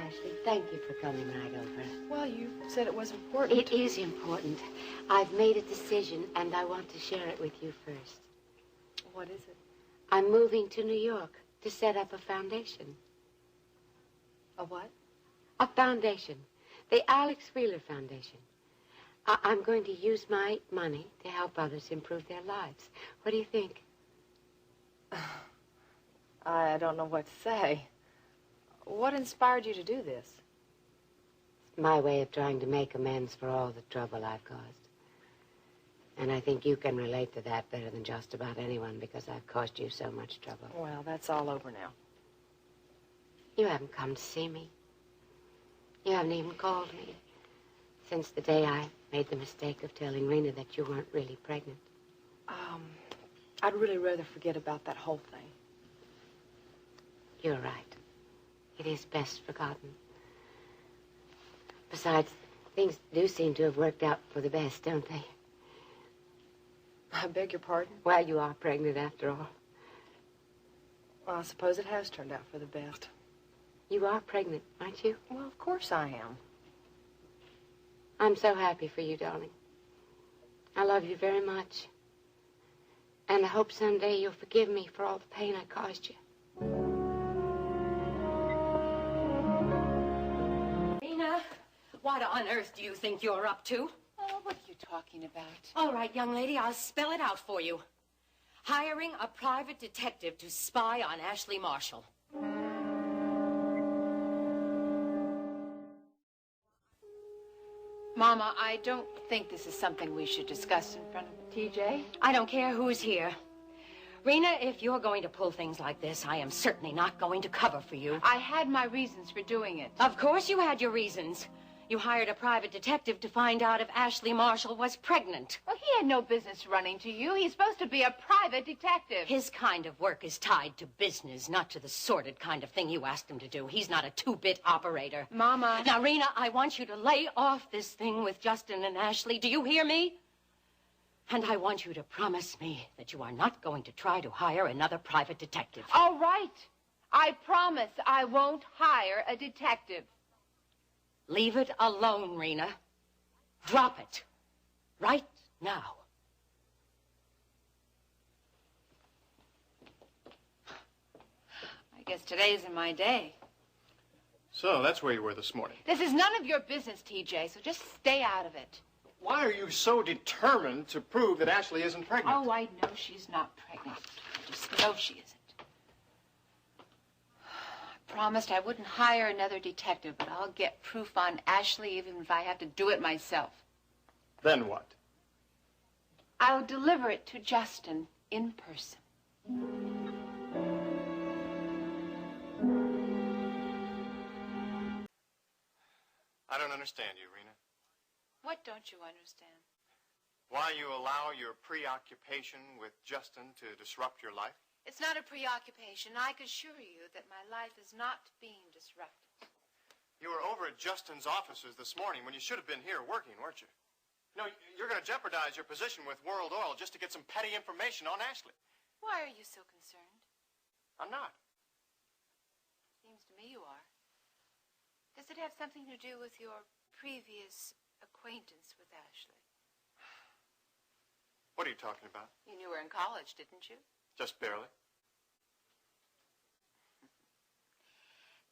Ashley. Thank you for coming right over. Well, you said it was important. It is important. I've made a decision, and I want to share it with you first. What is it? I'm moving to New York to set up a foundation. A what? A foundation. The Alex Wheeler Foundation. I'm going to use my money to help others improve their lives. What do you think? I don't know what to say. What inspired you to do this? It's my way of trying to make amends for all the trouble I've caused. And I think you can relate to that better than just about anyone because I've caused you so much trouble. Well, that's all over now. You haven't come to see me. You haven't even called me since the day I made the mistake of telling Reena that you weren't really pregnant. I'd really rather forget about that whole thing. You're right. It is best forgotten. Besides, things do seem to have worked out for the best, don't they? I beg your pardon? Well, you are pregnant after all. Well, I suppose it has turned out for the best. You are pregnant, aren't you? Well, of course I am. I'm so happy for you, darling. I love you very much. And I hope someday you'll forgive me for all the pain I caused you. Reena, what on earth do you think you're up to? Oh, what are you talking about? All right, young lady, I'll spell it out for you. Hiring a private detective to spy on Ashley Marshall. Mama, I don't think this is something we should discuss in front of TJ. I don't care who's here. Reena, if you're going to pull things like this, I am certainly not going to cover for you. I had my reasons for doing it. Of course you had your reasons. You hired a private detective to find out if Ashley Marshall was pregnant. Well, he had no business running to you. He's supposed to be a private detective. His kind of work is tied to business, not to the sordid kind of thing you asked him to do. He's not a two-bit operator. Mama. Now, Reena, I want you to lay off this thing with Justin and Ashley. Do you hear me? And I want you to promise me that you are not going to try to hire another private detective. All right. I promise I won't hire a detective. Leave it alone, Reena. Drop it. Right now. I guess today isn't my day. So, that's where you were this morning. This is none of your business, TJ, so just stay out of it. Why are you so determined to prove that Ashley isn't pregnant? Oh, I know she's not pregnant. I just know she isn't. I promised I wouldn't hire another detective, but I'll get proof on Ashley even if I have to do it myself. Then what? I'll deliver it to Justin in person. I don't understand you, Reena. What don't you understand? Why you allow your preoccupation with Justin to disrupt your life? It's not a preoccupation. I can assure you that my life is not being disrupted. You were over at Justin's offices this morning when you should have been here working, weren't you? No, you're going to jeopardize your position with World Oil just to get some petty information on Ashley. Why are you so concerned? I'm not. Seems to me you are. Does it have something to do with your previous acquaintance with Ashley? What are you talking about? You knew her in college, didn't you? Just barely.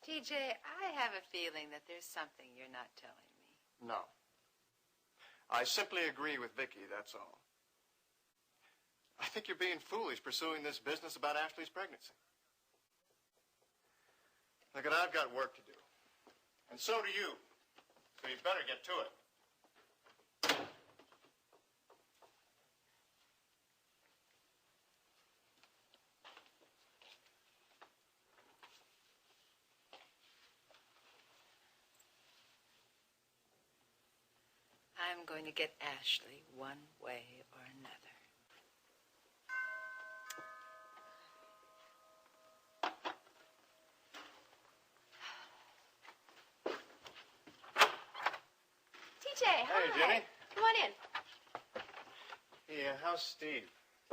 TJ, I have a feeling that there's something you're not telling me. No. I simply agree with Vicky, that's all. I think you're being foolish pursuing this business about Ashley's pregnancy. Look, I've got work to do. And so do you. So you better get to it. I'm going to get Ashley one way or another. TJ, hi. Hey, Jenny. Come on in. Yeah, how's Steve?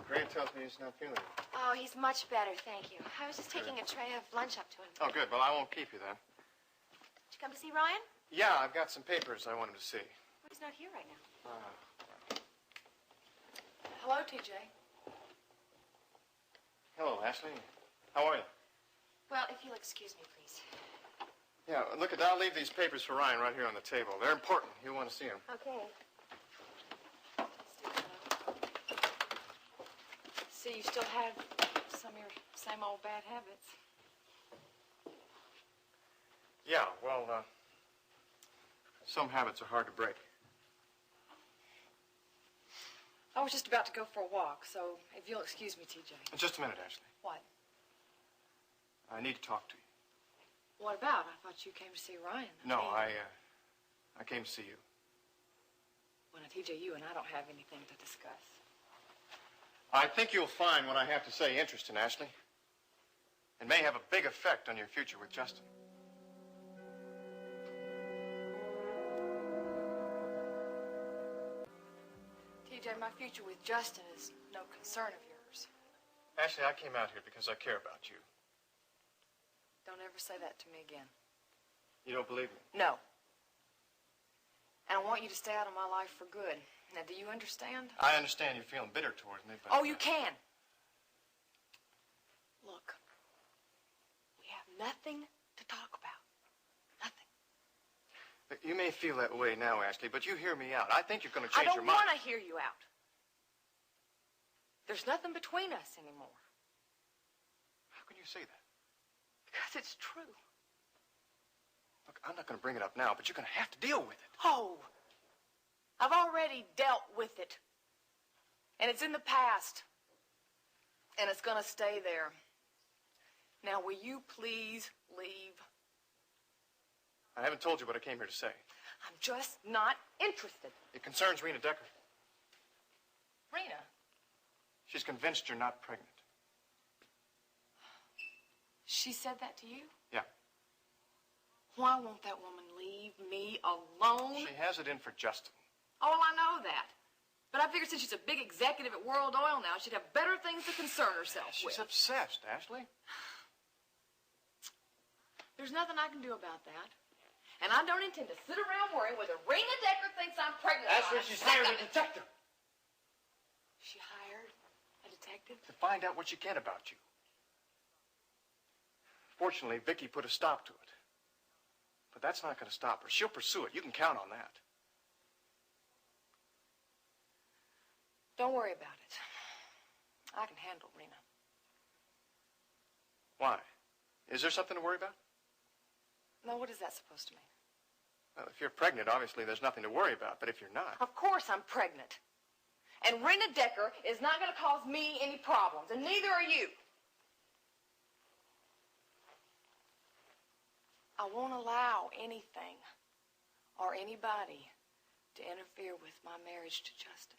Grant tells me he's not feeling well. Oh, he's much better, thank you. I was just taking a tray of lunch up to him. Oh, good. Well, I won't keep you then. Did you to see Ryan? Yeah, I've got some papers I want him to see. Well, he's not here right now. Hello, TJ. Hello, Ashley. How are you? Well, if you'll excuse me, please. Yeah, look, I'll leave these papers for Ryan right here on the table. They're important. He'll want to see them. Okay. See, you still have some of your same old bad habits. Yeah, well, some habits are hard to break. I was just about to go for a walk, so if you'll excuse me, TJ. Just a minute, Ashley. What? I need to talk to you. What about? I thought you came to see Ryan. No, I came to see you. Well, now, TJ, you and I don't have anything to discuss. I think you'll find what I have to say interesting, Ashley. It may have a big effect on your future with Justin. TJ, my future with Justin is no concern of yours. Ashley, I came out here because I care about you. Don't ever say that to me again. You don't believe me? No. And I want you to stay out of my life for good. Now, do you understand? I understand you're feeling bitter towards me, but... Oh, you can. Look, we have nothing to talk about. Nothing. You may feel that way now, Ashley, but you hear me out. I think you're going to change your mind. I don't want to hear you out. There's nothing between us anymore. How can you say that? Because it's true. Look, I'm not going to bring it up now, but you're going to have to deal with it. Oh, I've already dealt with it. And it's in the past. And it's going to stay there. Now, will you please leave? I haven't told you what I came here to say. I'm just not interested. It concerns Reena Decker. Reena? She's convinced you're not pregnant. She said that to you? Yeah. Why won't that woman leave me alone? She has it in for Justin. Oh, I know that. But I figured since she's a big executive at World Oil now, she'd have better things to concern herself with. She's obsessed, Ashley. There's nothing I can do about that. And I don't intend to sit around worrying whether Reena Decker thinks I'm pregnant. Ashley, she's hired a detective. She hired a detective? To find out what she can about you. Fortunately, Vicky put a stop to it. But that's not going to stop her. She'll pursue it. You can count on that. Don't worry about it. I can handle Reena. Why? Is there something to worry about? No, what is that supposed to mean? Well, if you're pregnant, obviously there's nothing to worry about. But if you're not... Of course I'm pregnant. And Reena Decker is not going to cause me any problems, and neither are you. I won't allow anything or anybody to interfere with my marriage to Justin.